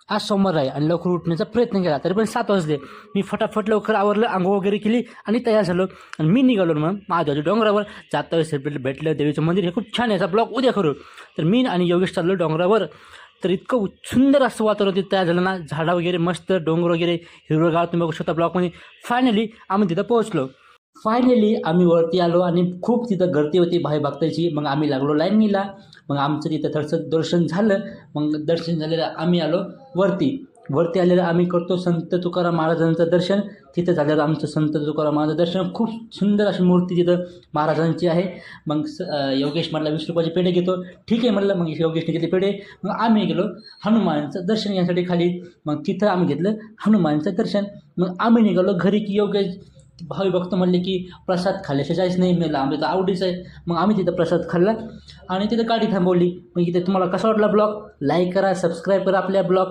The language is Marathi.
आज सोमवार आहे आणि लवकर उठण्याचा प्रयत्न केला, तरी पण 7 वाजले. मी फटाफट लवकर आवरलं, अंघोळ वगैरे केली आणि तयार झालो आणि मी निघालो मग महादेवाच्या डोंगरावर. जाता वेळेस भेटलं देवीचं मंदिर, हे खूप छान आहे, याचा ब्लॉग उद्या करू. तर मी आणि योगेश चाललो डोंगरावर. तर इतकं सुंदर असं वातावरण तिथं तयार झालं ना, झाडं वगैरे मस्त, डोंगर वगैरे हिरवंगार तुम्ही बघू शकता ब्लॉगमध्ये. फायनली आम्ही तिथं पोहोचलो. फायनली आम्ही वरती आलो आणि खूप तिथं गर्दी होती भाई भक्ताची. मग आम्ही लागलो लाईनीला. मग आमचं तिथं थोडंसं दर्शन झालं. मग दर्शन झालेलं आम्ही आलो वरती. वरती आलेलं आम्ही करतो संत तुकाराम महाराजांचं दर्शन. तिथं झालेलं आमचं संत तुकाराम महाराजांचं दर्शन. खूप सुंदर अशी मूर्ती तिथं महाराजांची आहे. मग योगेश म्हटलं 20 रुपयाचे पेढे घेतो. ठीक आहे म्हटलं. मग योगेशने घेतले पेढे. मग आम्ही गेलो हनुमानचं दर्शन घेण्यासाठी खाली. मग तिथं आम्ही घेतलं हनुमानचं दर्शन. मग आम्ही निघालो घरी की योगेश भावी भक्त म्हणले की प्रसाद खाल्ल्याशिवाय जायच नाही. मला आमच्या तर आवडीचं आहे. मग आम्ही तिथं प्रसाद खाल्ला आणि तिथं गाडी थांबवली. मग इथे तुम्हाला कसा वाटला ब्लॉग, लाईक करा, सबस्क्राईब करा आपल्या ब्लॉगला.